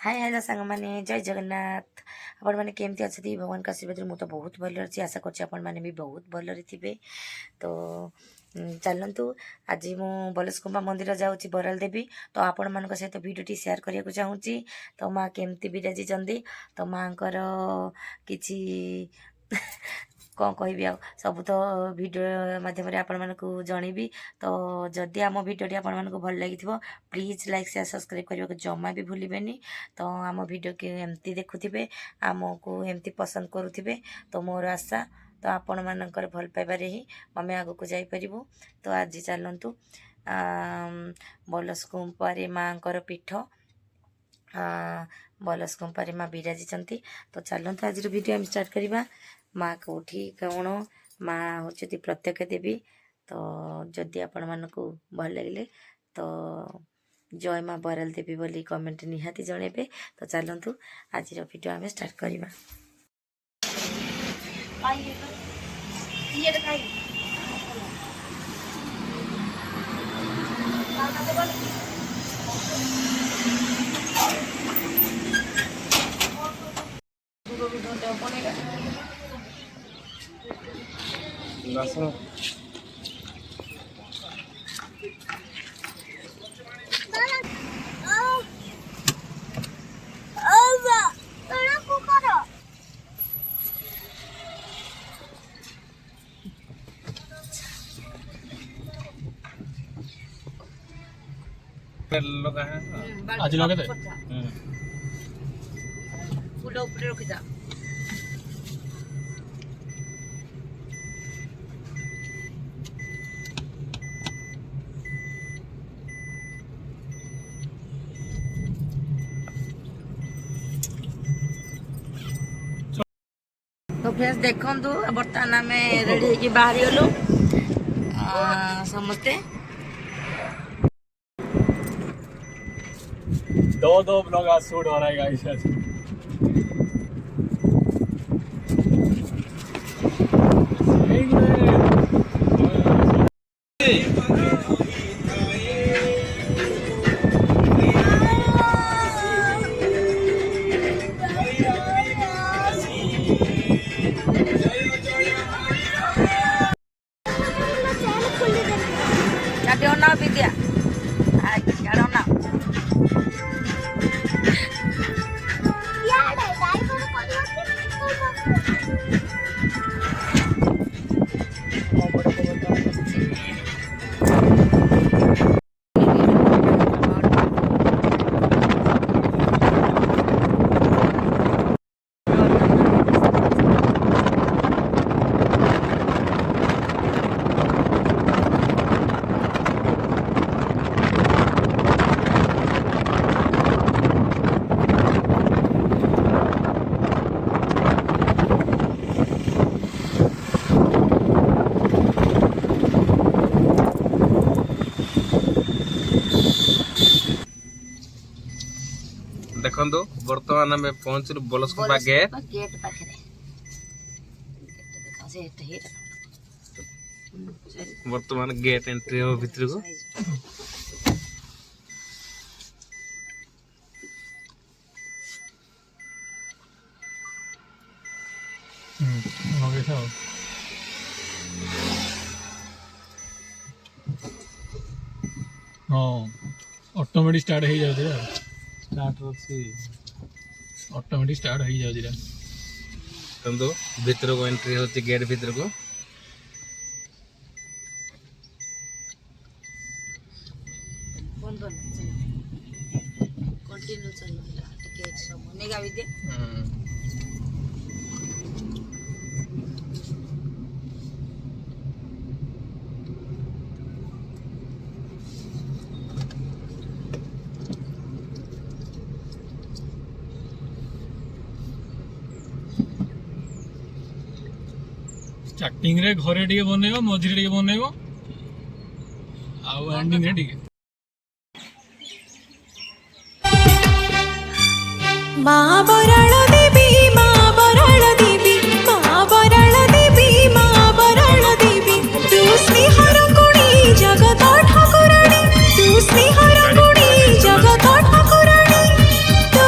Hi hello सांग मैंने जय जगन्नाथ आपण मैंने केमती अच्छे भगवान का आशीर्वाद मुझे बहुत भल अच्छी आशा कर भी बहुत भलि थे। तो चलतु आज मु बलसकुंबा मंदिर जाऊँगी बराल देवी। तो आपण मान सहित भिडियोटी सेयार करने को चाहूँगी। तो माँ केमती विराजी तो माँ किछि कौन कहबी आ सब तो वीडियो माध्यम आपण मानक जनइबी। तो जदि आम भिडियोटी आपण मानक भल लगी प्लीज लाइक शेयर सब्सक्राइब करने को जमा भी भूलें। तो आम भिडियो के एमती देखुवे आमको एमती पसंद करुवे। तो मोर आशा तो आपण मानकर भल पाइबारे ही आम आग को जापरू। तो आज चलतु बलसकुंपारे माँ पीठ बलसकुंपारे माँ विराजी। तो चलतु आज वीडियो आम स्टार्ट करवा। माँ कौटी कौन माँ हूँ प्रत्यक्ष देवी। तो जदि आपण मानक भल लगे तो जय माँ बराल देवी बोली कमेंट निहाती जनइबे। तो चलतु आज वीडियो आम स्टार्ट करवा। लगा है आज लगे थे फूल ऊपर रखी था। तो फ्रेंड्स देखु बर्तमान आम रेडी हो बाहरी गलु समस्ते। दो ब्लॉग आज शूट हो रहा है गाइस। विद्या देखो बर्तमान आम पहुंचलु बलसकुंबा गेट गेट पाखे बर्तमान गेट एंट्री हो भीतर को। हाँ ऑटोमेटिक स्टार्ट हो जाए स्टार्ट ऑटोमेटिक स्टार्ट हो जाए। तो भीतर को एंट्री होती गेट भीतर को। कंटिन्यू चलो टिकेट सब नेगा विद्या स्टार्टिंग रे घरे टिके बनैबो मझिरे टिके बनैबो आ एंडिंग रे टिके माँ बराल देवी माँ बराल देवी माँ बराल देवी माँ बराल देवी तू स्नेहर गुणी जगत ठाकुराणी तू स्नेहर गुणी जगत ठाकुराणी तो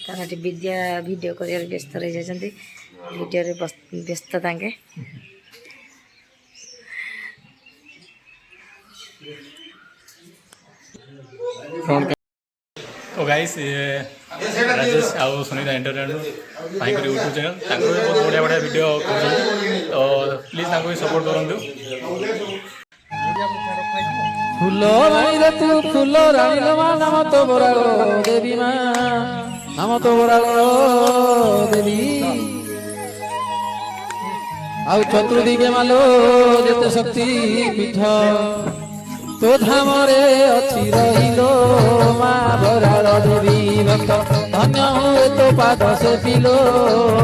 କାରଣ ଏଠି ବିଦ୍ୟା ଭିଡ଼ିଓ କରିବାରେ ବ୍ୟସ୍ତ ରହିଯାଇଛନ୍ତି ଭିଡ଼ିଓରେ ବ୍ୟସ୍ତ ତାଙ୍କେ तो गाइस ये राजेश आउ सुनीता एंटरटेनमेंट भाई यूट्यूब चैनल बहुत बढ़िया बढ़िया वीडियो कर तो प्लीज सपोर्ट करूँ फूल रानी तू फूल रानी नाम तो बराल देवी माँ नाम तो बराल देवी आउ चतुर्दिगे मालो जेते शक्ति पीठ तो धाम रे अच्छी रहिलो माँ बराल देवी भक्त धन्य हुए तो पाद से पिलो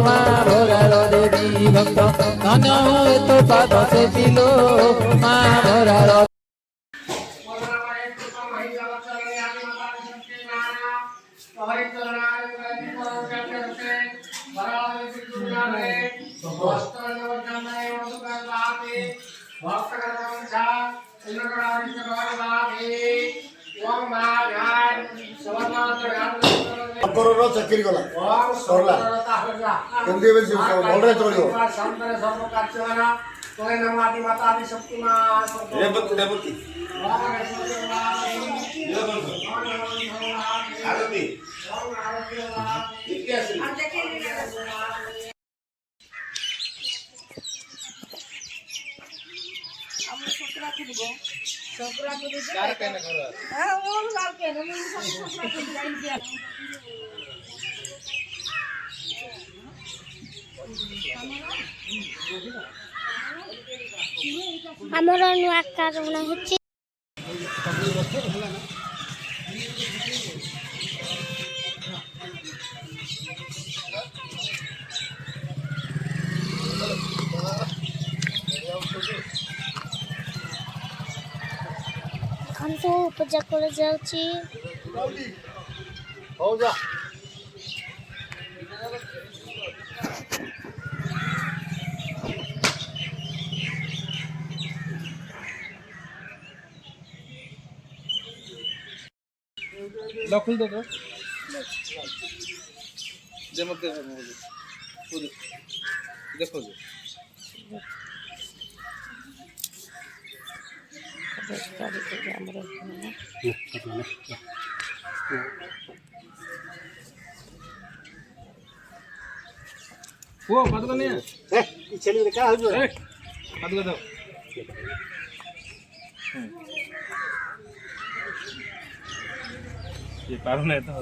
माँ बराल देवी भक्त धन्य हुए तो पाद से पिलो माँ बराल ଚାକିରି ଗଲା ସରିଲା କେମିତି ଏବେ ଭଲରେ ଚଳିବ ଆମର ନୂଆ କାରଣ ହେଉଛି ଆମେ ସବୁ ପୂଜା କରାଯାଉଛି लखुल दो जे मत देखो वो पादुका नहीं है चलिए क्या हो रहा है पादुका दो ये पारू नहीं तो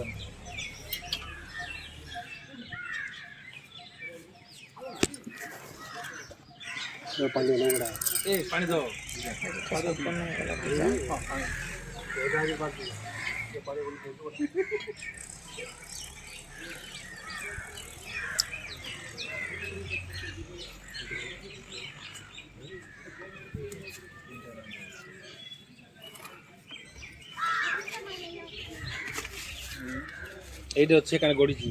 पानी नहीं बड़ा ए पानी दो এইটা হচ্ছে এখানে গড়িছি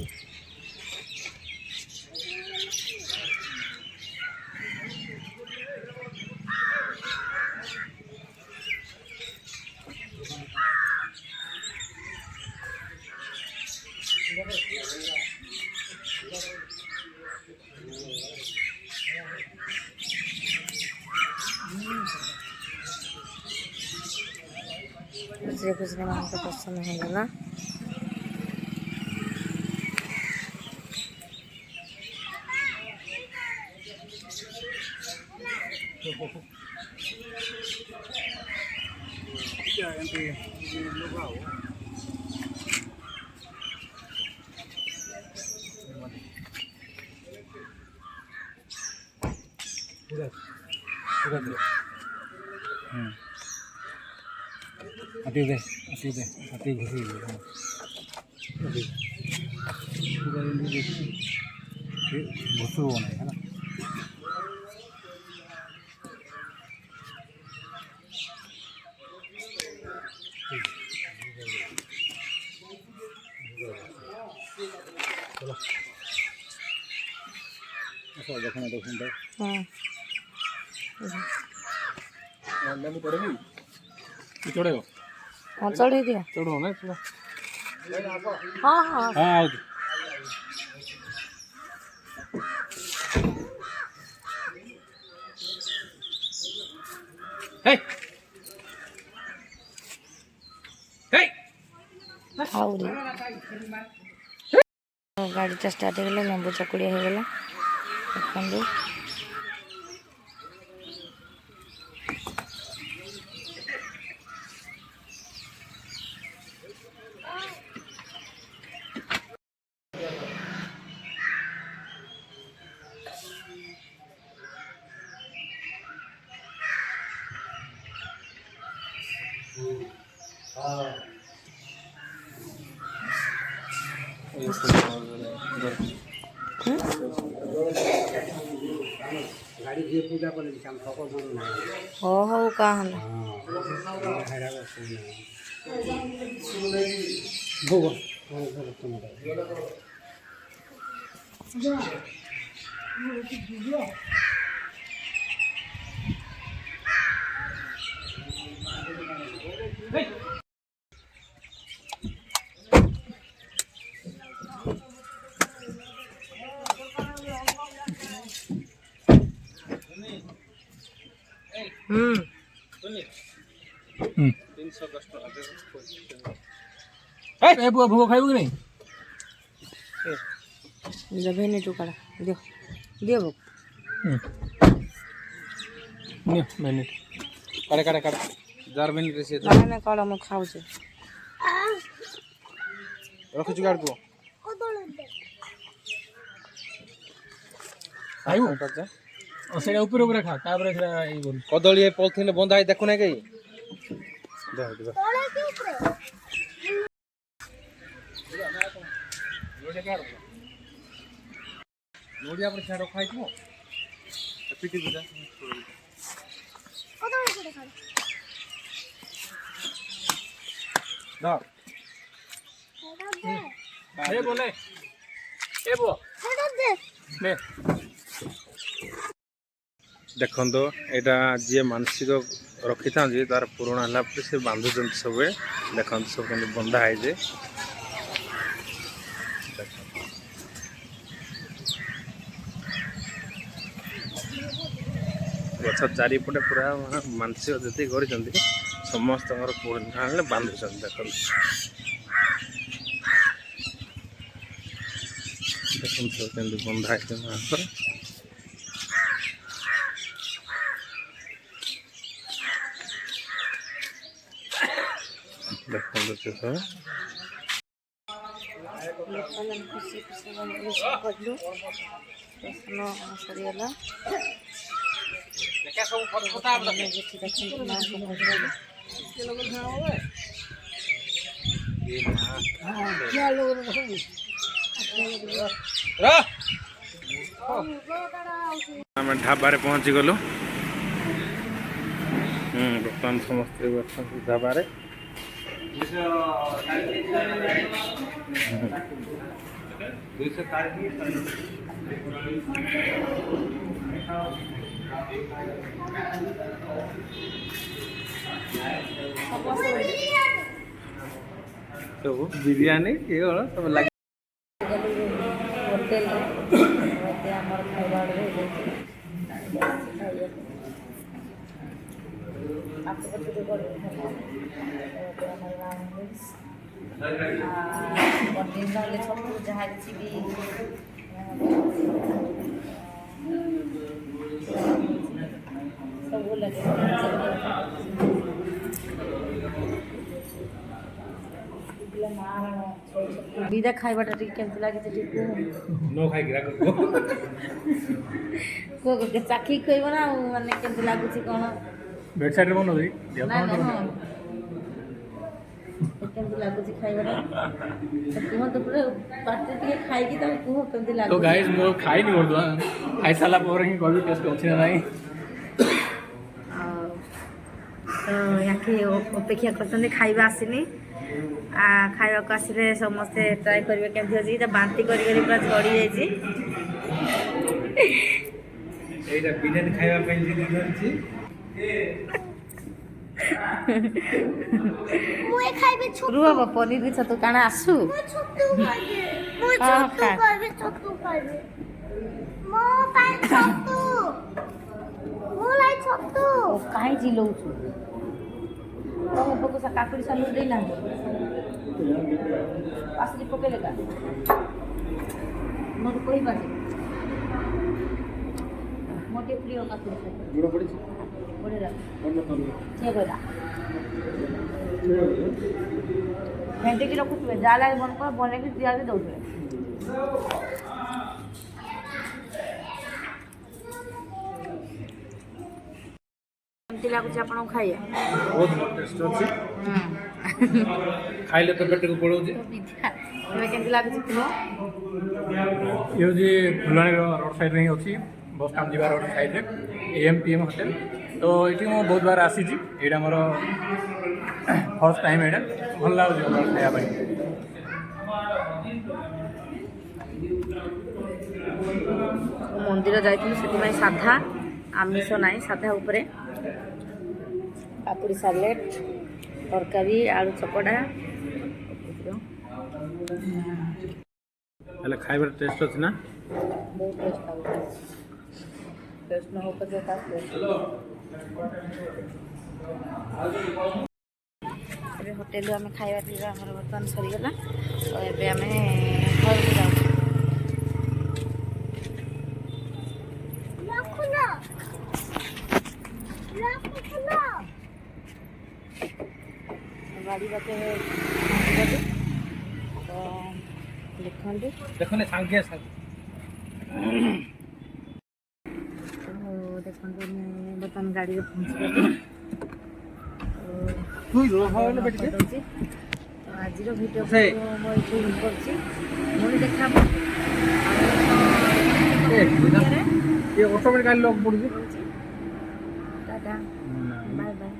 गुजरे गुजरे वहाँ पे पसंद है ना अति दे अति घुसी घुसू नहीं है ना चलो देखना लेंबू पड़ेगी चढ़ेगा हाँ चढ़े दिया चढ़ो ना हाँ हाँ हाँ हे हे ଆହୁରି ଗାଡ଼ିଟା ଷ୍ଟାର୍ଟ ହେଇଗଲା ଲେମ୍ବୁ ଚକୁଡ଼ିଆ ହେଇଗଲା ଦେଖନ୍ତୁ ହଉ କାଁ ହେଲା ए बुआ भूख खाइबू कि नहीं जबे टू काढ़ा दियो दियो बुक नियो मिनिट काड़े काड़े काड़े 4 मिनिट रे से ना काढ़ा मैं खाऊ छे रखु जुगाड़ को खाइबू और सेटा ऊपर ऊपर खा तापर सेटा ई बोल कदली पॉलिथिन बंधा है देखु ना कई दे दे नोडिया पर छाड़ो खाइ को पीटी बुझा ना ए बोले ए बो ले देखो एटा जी मानसिक रखी था तार पुराणा है से बांधुं सब देखो सब बंधा है जे गछ चारिपटे पूरा मानसिक जी कर समस्त पुराणा बांधुं देख देखो बंधा है देखो खुशी खुशी पढ़लु सरीगला ढाबा पहुंची गलु बर्तमान समस्त ढाबा सब बिरयानी ये सब लगे होटेल खाଇବା ଛତୁ ଯାହା କିଛି ବି ସବୁ ଲାଗେ ବିଦା ଖାଇବାଟା ଟିକେ କେମିତି ଲାଗିଛି ଟିକେ ନ ଖାଇକି ଚାଖି କହିବ ନା ଆଉ ମାନେ କେମିତି ଲାଗୁଛି କ'ଣ ବେଡ୍ ସାଇଡ୍ ରେ ବନ ଦେଇ କେମିତି ଲାଗୁଛି ଖାଇବାଟା କୁହନ୍ତୁ ପୁରା ପାଟିରେ ଟିକେ ଖାଇକି ତମେ କୁହ କେମିତି तो ଲାଗୁଛି गाइस मो खाई नहीं करदो खाई साला पर ही कहबी टेस्ट अछि ना नहीं तो याके अपेक्षा करते खाଇବା ଆସିନି ଖାଇବାକୁ ଆସିଲେ ସମସ୍ତେ ଟ୍ରାଏ କରିବେ କେମିତି ଅଛି ଏଇଟା ବାନ୍ତି କରି କରି ପୁରା ଝଡ଼ି ଯାଇଛି ଏଇଟା ବିରିୟାନୀ ଖାଇବା ପାଇଁ ଯେ ଦିଅନ୍ତି ମୁଁ ଏ ଖାଇବି ଛତୁ ରୁହ ପନିର ଛତୁ କାଣା ଆସୁ ମୁଁ ଛତୁ ଖାଇବି ମୁଁ ହଁ, ଛତୁ ଖା। ଖାଇବି ଛତୁ ଖାଇବି ମୋ ପାଇଁ ଛତୁ ମୁଁ ଲାଇ ଛତୁ କାହିଁ ଚିଲଉଛୁ ତମ ପୋକ କାକୁଡ଼ି ସାଲୁଟ ଦେଇନାହାନ୍ତି ଆସିକି ପକେଇଲେ କା ମୋର କହିପାରେ ମୋର ଟିକେ ପ୍ରିୟ କାକୁଡ଼ି ବଢ଼ିଆ କିଏ କହିଲା ଫେଣ୍ଟିକି ରଖୁଥିବେ ଯାହା ଲାଗେ ମନେ କର ବନେଇକି ଦିଆକି ଦେଉଥିବେ କେମିତି ଲାଗୁଛି ଆପଣଙ୍କୁ ଖାଇବା ବହୁତ ଟେଷ୍ଟ ଅଛି ଖାଇଲେ ତ ପେଟକୁ ପଳଉଛି ପିଠା ଏବେ କେମିତି ଲାଗୁଛି କୁହ ଇଏ ହେଉଛି ଫୁଲବାଣୀର ରୋଡ଼ ସାଇଡ଼୍ରେ ହିଁ ଅଛି ବସ୍ ଷ୍ଟାଣ୍ଡ ଯିବା ରୋଡ଼ ସାଇଡ଼୍ରେ AM/PM ହୋଟେଲ ତ ଏଠି ମୁଁ ବହୁତ ବାର ଆସିଛି ଏଇଟା ମୋର ଫର୍ଷ୍ଟ ଟାଇମ୍ ଏଇଟା ଭଲ ଲାଗୁଛି ଖାଇବା ପାଇଁ ମନ୍ଦିର ଯାଇଥିଲି ସେଥିପାଇଁ ସାଧା ଆମିଷ ନାହିଁ ସାଧା ଉପରେ କାକୁଡ଼ି ସାଲେଟ୍ ତରକାରୀ ଆଳୁ ଚକଟା ହେଲେ ଖାଇବାର ଟେଷ୍ଟ ଅଛି ନା ବହୁତ ଟେଷ୍ଟ ଲାଗୁଛି ଟେଷ୍ଟ ନ ହଉ ପଛେ ତା ଏବେ ହୋଟେଲରୁ ଆମେ ଖାଇବା ପିଇବା ଆମର ବର୍ତ୍ତମାନ ସରିଗଲା ତ ଏବେ ଆମେ ଘରକୁ ଯାଉଛୁ ଗାଡ଼ି ବାଟେ ତ ଦେଖନ୍ତୁ ଦେଖୁନି ସାଙ୍ଗେ ସାଙ୍ଗେ ଦେଖନ୍ତୁ ଆମେ ବର୍ତ୍ତମାନ ଗାଡ଼ିରେ ପହଞ୍ଚିଗଲୁ ଦେଉଛି ତ ଆଜିର ଭିଡ଼ିଓ ମୁଁ ଏଇଠି କରୁଛି ପୁଣି ଦେଖା ଅଟୋମେଟିକାଲି ଲକ୍ ପଡ଼ୁଛି ଟାଟା ବାଏ ବାଏ